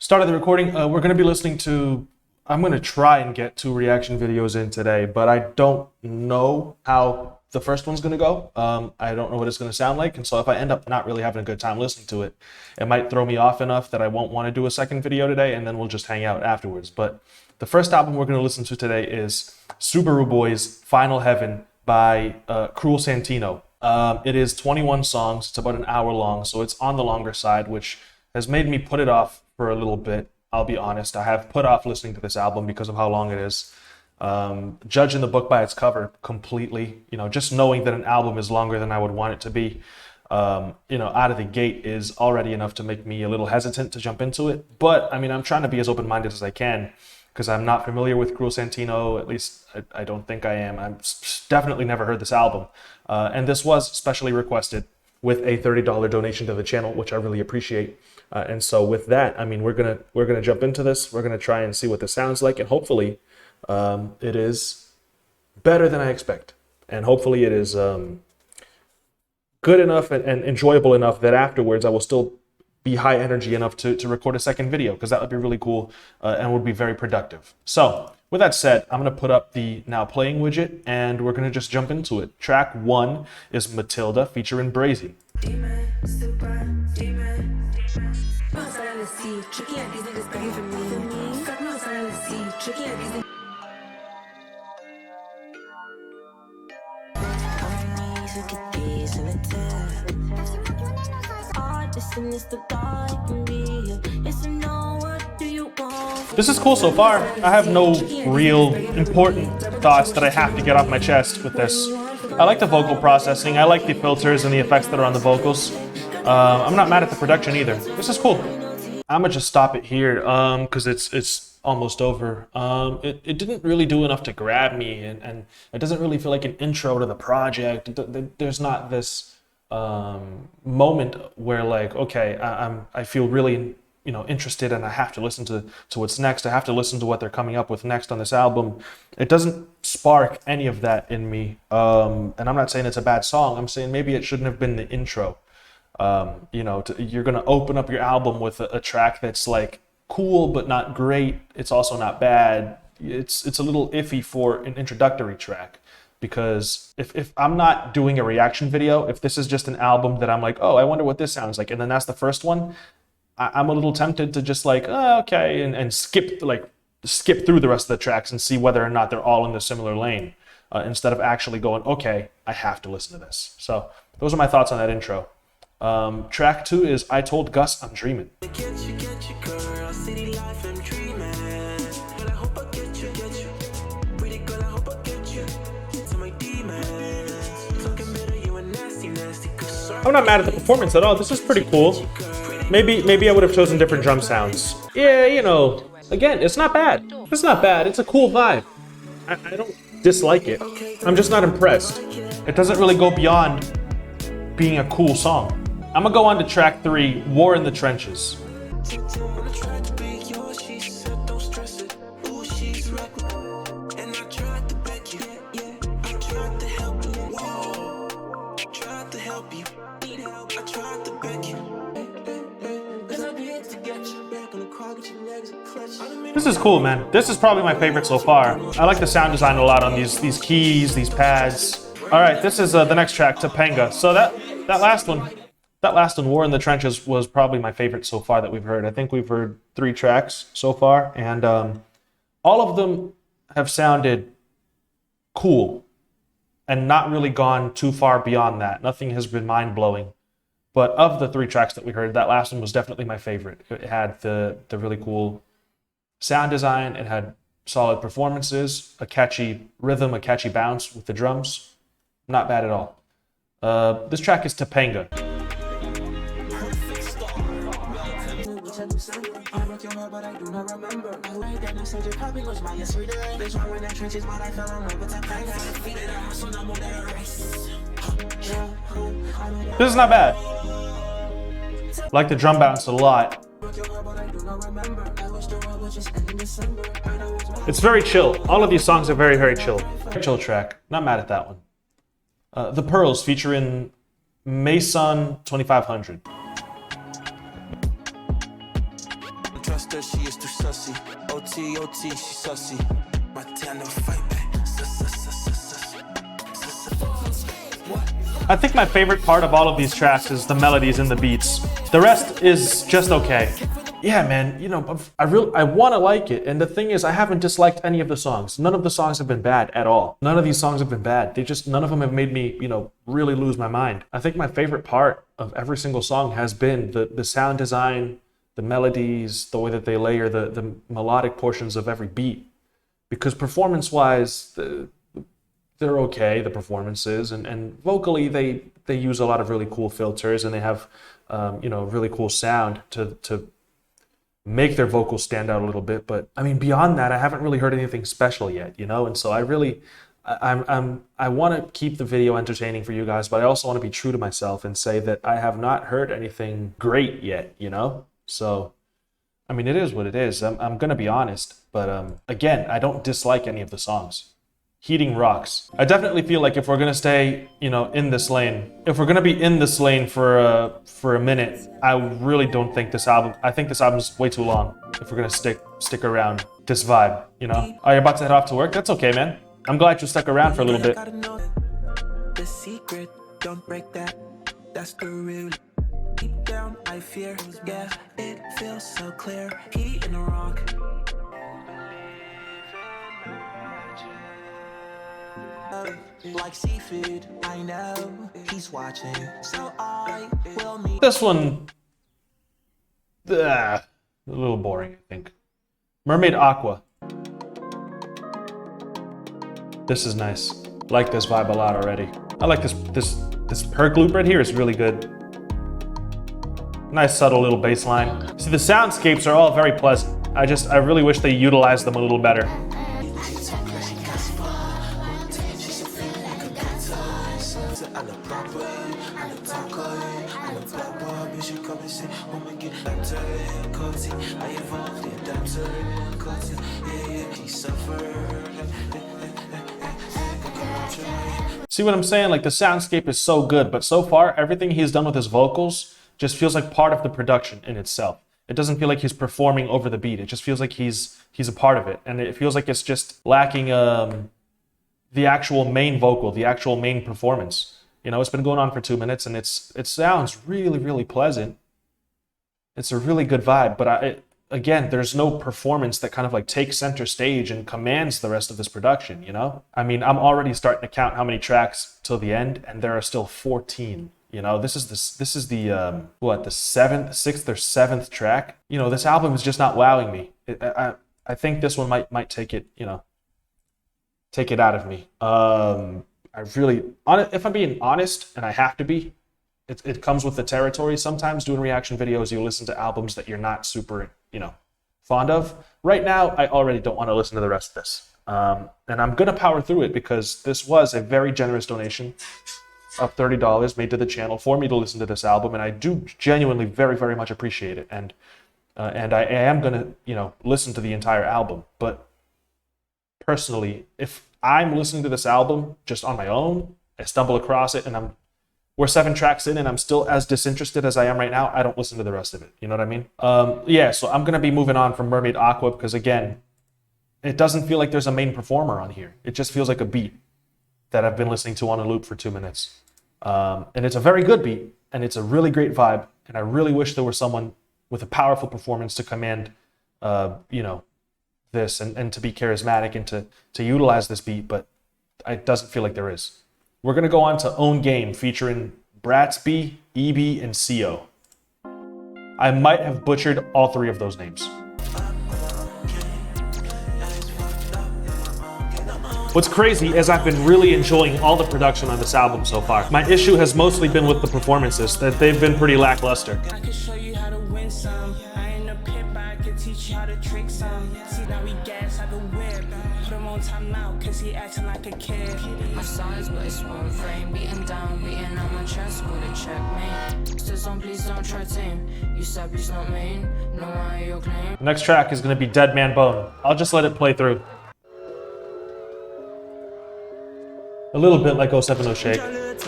Started the recording. We're going to be listening to, I'm going to try and get 2 reaction videos in today, but I don't know how the first one's going to go. I don't know what it's going to sound like. And so if I end up not really having a good time listening to it, it might throw me off enough that I won't want to do a second video today, and then we'll just hang out afterwards. But the first album we're going to listen to today is Subaru Boys' Final Heaven by Cruel Santino. It is 21 songs. It's about an hour long, so it's on the longer side, which has made me put it off for a little bit. I'll be honest. I have put off listening to this album because of how long it is. Judging the book by its cover completely, just knowing that an album is longer than I would want it to be, out of the gate is already enough to make me a little hesitant to jump into it. But I mean, I'm trying to be as open-minded as I can because I'm not familiar with Cruel Santino. At least I don't think I am. I've definitely never heard this album. And this was specially requested with a $30 donation to the channel, which I really appreciate. And so with that, I mean, we're gonna jump into this. We're gonna try and see what this sounds like, and hopefully it is better than I expect. And hopefully it is good enough and enjoyable enough that afterwards I will still be high energy enough to record a second video, because that would be really cool and would be very productive. So with that said, I'm going to put up the now playing widget and we're going to just jump into it. Track 1 is Matilda featuring Brazy. This is cool so far. I have no real important thoughts that I have to get off my chest with this. I like the vocal processing. I like the filters and the effects that are on the vocals. I'm not mad at the production either. This is cool. I'm gonna just stop it here because it's almost over. It didn't really do enough to grab me, and it doesn't really feel like an intro to the project. There's not this moment where like, okay, I feel really interested and I have to listen to what's next. I have to listen to what they're coming up with next on this album. It doesn't spark any of that in me. And I'm not saying it's a bad song. I'm saying maybe it shouldn't have been the intro. You're gonna open up your album with a track that's like cool but not great. It's also not bad. It's a little iffy for an introductory track, because if I'm not doing a reaction video, if this is just an album that I'm like, oh, I wonder what this sounds like, and then that's the first one, I'm a little tempted to just like, oh, okay, and skip through the rest of the tracks and see whether or not they're all in the similar lane, instead of actually going, okay, I have to listen to this. So those are my thoughts on that intro. Track 2 is I Told Gus I'm Dreaming. I'm not mad at the performance at all. This is pretty cool. Maybe I would have chosen different drum sounds. Yeah, again, it's not bad. It's not bad. It's a cool vibe. I don't dislike it. I'm just not impressed. It doesn't really go beyond being a cool song. I'm gonna go on to track 3, War in the Trenches. This is cool, man. This is probably my favorite so far. I like the sound design a lot on these keys, these pads. All right, this is the next track, Topanga. So that last one, War in the Trenches, was probably my favorite so far that we've heard. I think we've heard 3 tracks so far, and all of them have sounded cool and not really gone too far beyond that. Nothing has been mind-blowing. But of the 3 tracks that we heard, that last one was definitely my favorite. It had the really cool sound design, it had solid performances, a catchy rhythm, a catchy bounce with the drums. Not bad at all. This track is Topanga. This is not bad. I like the drum bounce a lot. It's very chill. All of these songs are very, very chill. Chill track. Not mad at that one. The Pearls featuring Mason 2500. girl, she is too sussy. OT, OT, she sussy. My town no fight back. I think my favorite part of all of these tracks is the melodies and the beats. The rest is just okay. Yeah, man, you know, I want to like it. And the thing is, I haven't disliked any of the songs. None of the songs have been bad at all. None of these songs have been bad. None of them have made me, you know, really lose my mind. I think my favorite part of every single song has been the sound design, the melodies, the way that they layer the melodic portions of every beat. Because performance-wise, they're okay, the performances, and vocally they use a lot of really cool filters, and they have you know, really cool sound to make their vocals stand out a little bit. But I mean, beyond that, I haven't really heard anything special yet, you know. And so I want to keep the video entertaining for you guys, but I also want to be true to myself and say that I have not heard anything great yet, you know. So I mean, it is what it is. I'm gonna be honest, but again, I don't dislike any of the songs. Heating rocks. I definitely feel like if we're gonna stay, you know, in this lane, if we're gonna be in this lane for a minute, I really don't think this album. I think this album's way too long. If we're gonna stick around this vibe, you know. Are you about to head off to work? That's okay, man. I'm glad you stuck around for a little bit. The secret, don't break that. That's the real. Deep down, I fear. Yeah, it feels so clear. Heat in the rock. Like seafood, I know he's watching, so I will meet. This one, a little boring, I think. Mermaid Aqua. This is nice. I like this vibe a lot already. I like this perk loop right here is really good. Nice subtle little bass line. See, the soundscapes are all very pleasant. I really wish they utilized them a little better. See what I'm saying? Like, the soundscape is so good, but so far, everything he's done with his vocals just feels like part of the production in itself. It doesn't feel like he's performing over the beat. It just feels like he's a part of it. And it feels like it's just lacking the actual main vocal, the actual main performance. You know, it's been going on for 2 minutes, and it sounds really, really pleasant. It's a really good vibe, but again, there's no performance that kind of like takes center stage and commands the rest of this production, you know? I mean, I'm already starting to count how many tracks till the end, and there are still 14. You know, this is the what, the sixth or seventh track. You know, this album is just not wowing me. I think this one might take it, you know, take it out of me. If I'm being honest, and I have to be, it comes with the territory. Sometimes doing reaction videos, you listen to albums that you're not super, you know, fond of. Right now, I already don't want to listen to the rest of this. And I'm going to power through it because this was a very generous donation of $30 made to the channel for me to listen to this album. And I do genuinely very, very much appreciate it. And I am going to, you know, listen to the entire album. But personally, if I'm listening to this album just on my own, I stumble across it and we're 7 tracks in and I'm still as disinterested as I am right now, I don't listen to the rest of it. You know what I mean? Yeah, so I'm going to be moving on from Mermaid Aqua because, again, it doesn't feel like there's a main performer on here. It just feels like a beat that I've been listening to on a loop for 2 minutes. And it's a very good beat, and it's a really great vibe, and I really wish there was someone with a powerful performance to command, you know, this and to be charismatic and to utilize this beat, but it doesn't feel like there is. We're going to go on to Own Game, featuring Bratsby, EB, and CO. I might have butchered all 3 of those names. What's crazy is I've been really enjoying all the production on this album so far. My issue has mostly been with the performances, that they've been pretty lackluster. I can show you how to win some. I ain't a pit, but I can teach you how to trick some. See, now we gas like a whip. Put him on time out, cause he acting like a kid. My size, but it's one frame. Beating down, beating on my chest with a checkmate. Says on, please don't try team. You said it's not mean. No, I ain't your claim. The next track is going to be Dead Man Bone. I'll just let it play through. A little bit like 070 Shake.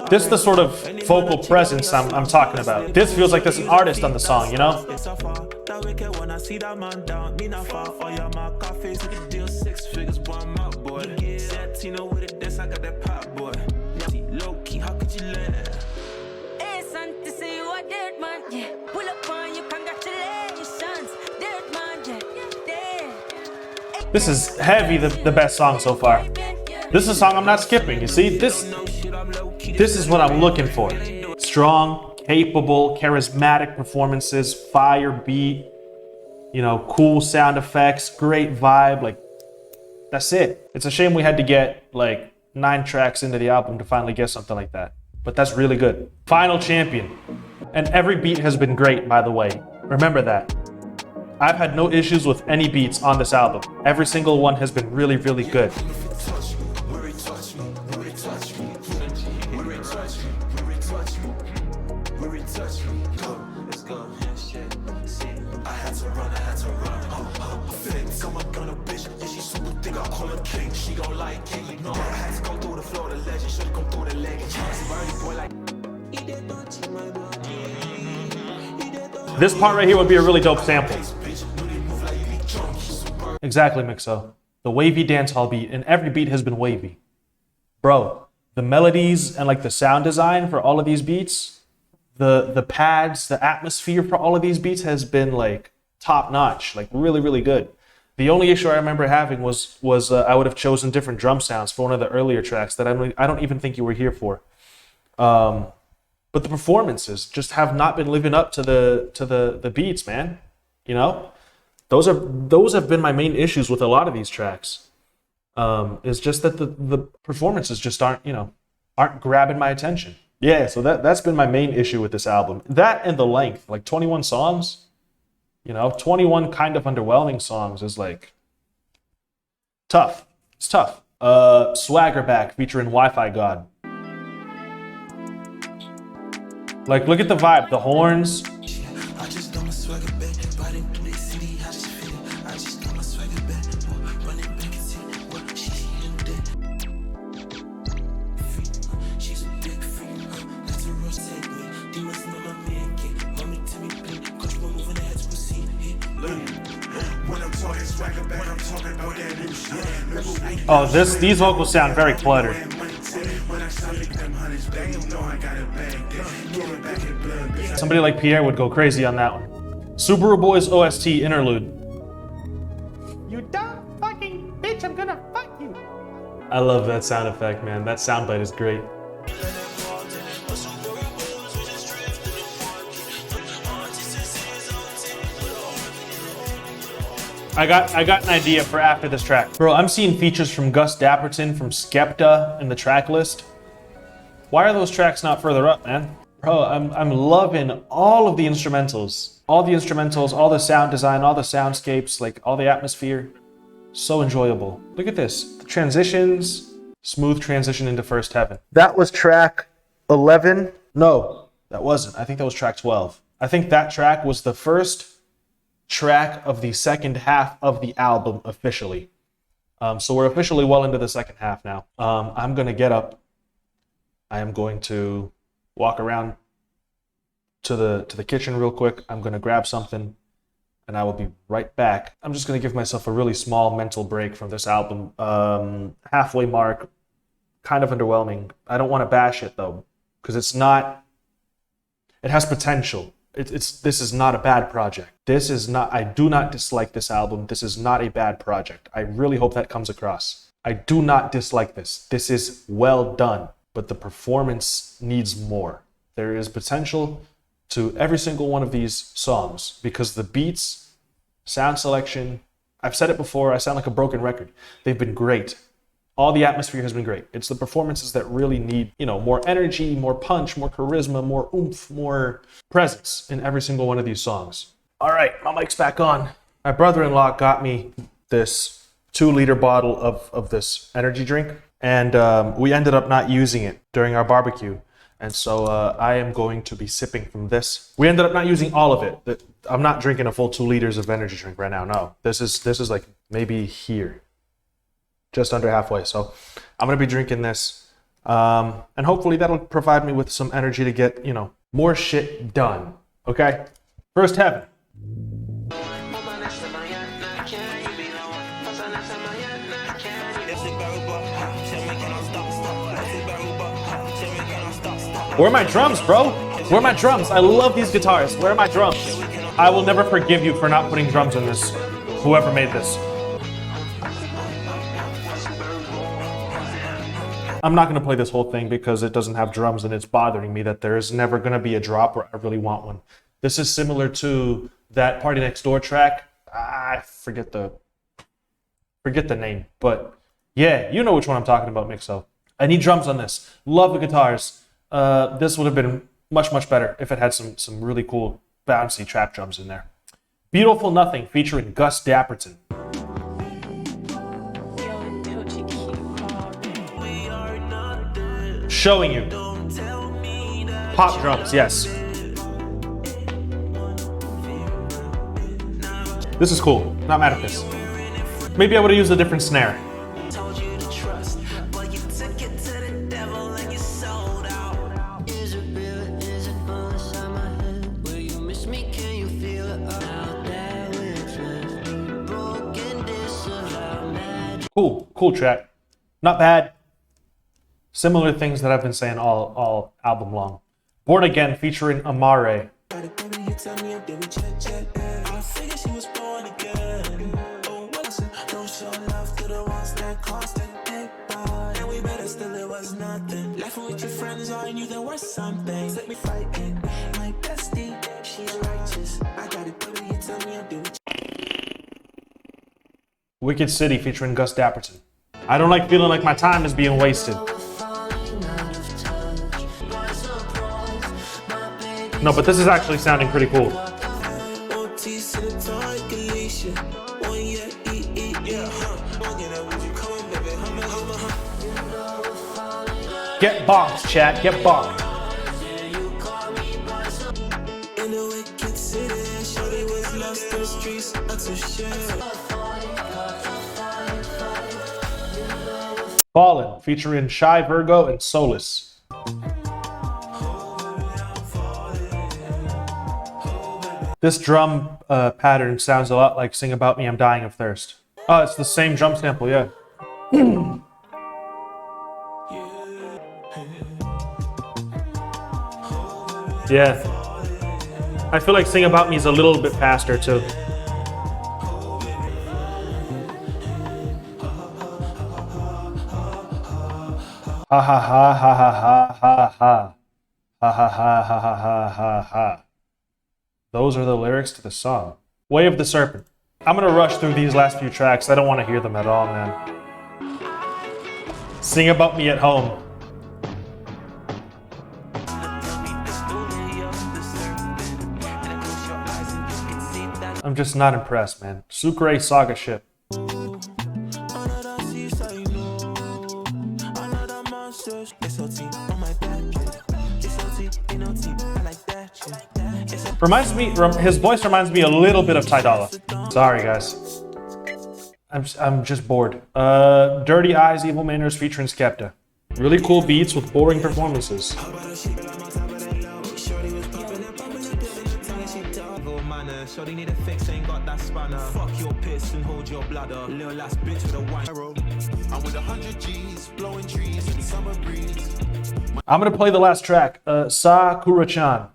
This is the sort of vocal presence I'm talking about. This feels like there's an artist on the song, you know? that wicked when I see that man down. Me not far, oh yeah, my coffee. Took a deal 6 figures, boy, I'm out, boy. Santino with it, this I got that pop, boy. Low key, how could you let? Hey, son, to say you a dead man, yeah. Pull up on you, congratulations. Dead man, yeah. This is heavy, the best song so far. This is a song I'm not skipping. You see, this is what I'm looking for. Strong, capable, charismatic performances, fire beat, you know, cool sound effects, great vibe. Like, that's it. It's a shame we had to get like 9 tracks into the album to finally get something like that. But that's really good. Final champion. And every beat has been great, by the way. Remember that. I've had no issues with any beats on this album. Every single one has been really, really good. This part right here would be a really dope sample. Exactly, Mixo. The wavy dancehall beat, and every beat has been wavy. Bro, the melodies and like the sound design for all of these beats, the pads, the atmosphere for all of these beats has been like top notch, like really, really good. The only issue I remember having was I would have chosen different drum sounds for one of the earlier tracks that I don't even think you were here for. But the performances just have not been living up to the beats, man. You know, those have been my main issues with a lot of these tracks. It's just that the performances just aren't grabbing my attention. Yeah, so that's been my main issue with this album. That and the length, like 21 songs. You know, 21 kind of underwhelming songs is like tough. It's tough. Swagger Back featuring Wi-Fi God. Like, look at the vibe, the horns. I just got my swagger back, riding through the city, I just feel it. I just got my swagger back, running back and see what she's in there. She's a big freak, that's a real segue. Demons know my man, get mommy to me, please. Coach, we're moving ahead to proceed. When I'm talking swagger back, when I'm talking about that new shit. Oh, these vocals sound very cluttered. Somebody like Pierre would go crazy on that one. Subaru Boys OST interlude. You dumb fucking bitch, I'm gonna fuck you. I love that sound effect, man. That soundbite is great. I got an idea for after this track. Bro, I'm seeing features from Gus Dapperton, from Skepta in the track list. Why are those tracks not further up, man? Bro, I'm loving all of the instrumentals. All the instrumentals, all the sound design, all the soundscapes, like all the atmosphere. So enjoyable. Look at this. The transitions, smooth transition into First Heaven. That was track 11. No, that wasn't. I think that was track 12. I think that track was the first track of the second half of the album officially. So we're officially well into the second half now. I'm gonna get up. I am going to walk around to the kitchen real quick. I'm gonna grab something and I will be right back. I'm just gonna give myself a really small mental break from this album. Halfway mark, kind of underwhelming. I don't want to bash it though, because it has potential. This is not a bad project. I do not dislike this album. This is not a bad project. I really hope that comes across. I do not dislike this. This is well done, but the performance needs more. There is potential to every single one of these songs because the beats, sound selection, I've said it before, I sound like a broken record. They've been great. All the atmosphere has been great. It's the performances that really need, more energy, more punch, more charisma, more oomph, more presence in every single one of these songs. All right, my mic's back on. My brother-in-law got me this 2-liter bottle of this energy drink, and we ended up not using it during our barbecue. And so I am going to be sipping from this. We ended up not using all of it. I'm not drinking a full 2 liters of energy drink right now. No, this is like maybe here. Just under halfway. So I'm going to be drinking this. And hopefully that'll provide me with some energy to get, more shit done. Okay? First Heaven. Where are my drums, bro? Where are my drums? I love these guitars. Where are my drums? I will never forgive you for not putting drums in this. Whoever made this. I'm not going to play this whole thing because it doesn't have drums and it's bothering me that there's never going to be a drop where I really want one. This is similar to that Party Next Door track. I forget the name, but yeah, you know which one I'm talking about, Mixo. I need drums on this. Love the guitars. This would have been much, much better if it had some really cool bouncy trap drums in there. Beautiful Nothing featuring Gus Dapperton. Showing you. Pop drums, yes. This is cool. Not mad at this. Maybe I would have used a different snare. Cool track. Not bad. Similar things that I've been saying all album long. Born Again featuring Amare. Wicked City featuring Gus Dapperton. I don't like feeling like my time is being wasted. No, but this is actually sounding pretty cool. Get bonked, chat. Get bonked. Ballin' featuring Shy Virgo and Solus. This drum pattern sounds a lot like Sing About Me, I'm Dying of Thirst. Oh, it's the same drum sample, yeah. Yeah. I feel like Sing About Me is a little bit faster too. Ha ha ha ha ha ha ha ha. Ha ha ha ha ha ha ha ha. Those are the lyrics to the song. Way of the Serpent. I'm gonna rush through these last few tracks. I don't want to hear them at all, man. Sing About Me at Home. I'm just not impressed, man. Sucre Saga ship. Reminds me, his voice reminds me a little bit of Ty Dolla. Sorry, guys. I'm just bored. Dirty Eyes, Evil Manners featuring Skepta. Really cool beats with boring performances. Shorty need a fix, ain't got that spanner. Fuck your piss and hold your bladder. Little ass bitch with a wine. I'm with 100 G's, blowing trees in summer breeze. I'm gonna play the last track, Sakura-chan.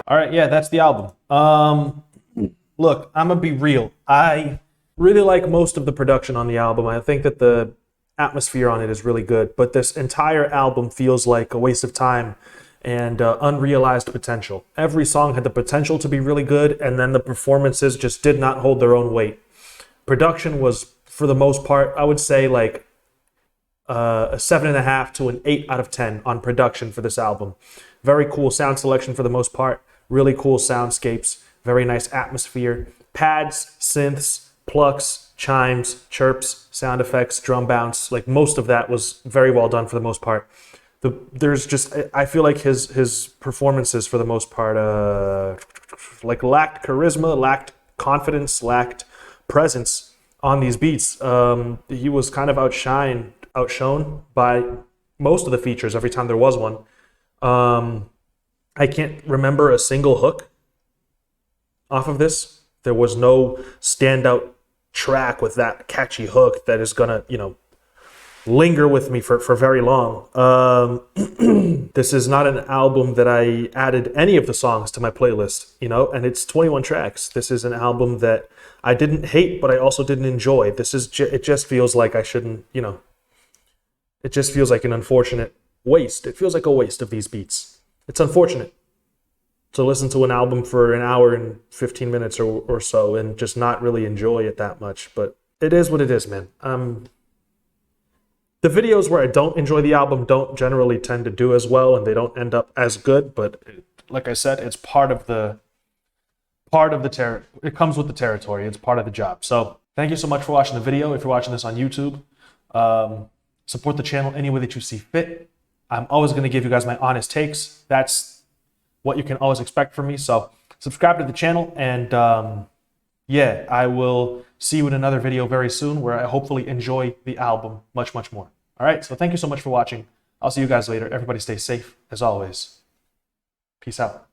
All right, yeah, that's the album. Look, I'm gonna be real. I really like most of the production on the album. I think that the atmosphere on it is really good, but this entire album feels like a waste of time and unrealized potential. Every song had the potential to be really good, and then the performances just did not hold their own weight. Production was, for the most part, I would say like a 7.5 to an 8 out of 10 on production for this album. Very cool sound selection for the most part. Really cool soundscapes, very nice atmosphere. Pads, synths, plucks, chimes, chirps, sound effects, drum bounce. Like most of that was very well done for the most part. There's just, I feel like his performances for the most part, like lacked charisma, lacked confidence, lacked presence on these beats. He was kind of outshone by most of the features every time there was one. I can't remember a single hook off of this. There was no standout track with that catchy hook that is gonna, linger with me for very long. This is not an album that I added any of the songs to my playlist, and it's 21 tracks. This is an album that I didn't hate, but I also didn't enjoy. It just feels like I shouldn't, it just feels like an unfortunate waste. It feels like a waste of these beats. It's unfortunate to listen to an album for an hour and 15 minutes or so and just not really enjoy it that much, but it is what it is, man. The videos where I don't enjoy the album don't generally tend to do as well, and they don't end up as good. But like I said, it's part of the it comes with the territory. It's part of the job. So thank you so much for watching the video. If you're watching this on YouTube, support the channel any way that you see fit. I'm always going to give you guys my honest takes. That's what you can always expect from me. So subscribe to the channel, and yeah, I will see you in another video very soon where I hopefully enjoy the album much, much more. All right, so thank you so much for watching. I'll see you guys later. Everybody stay safe as always. Peace out.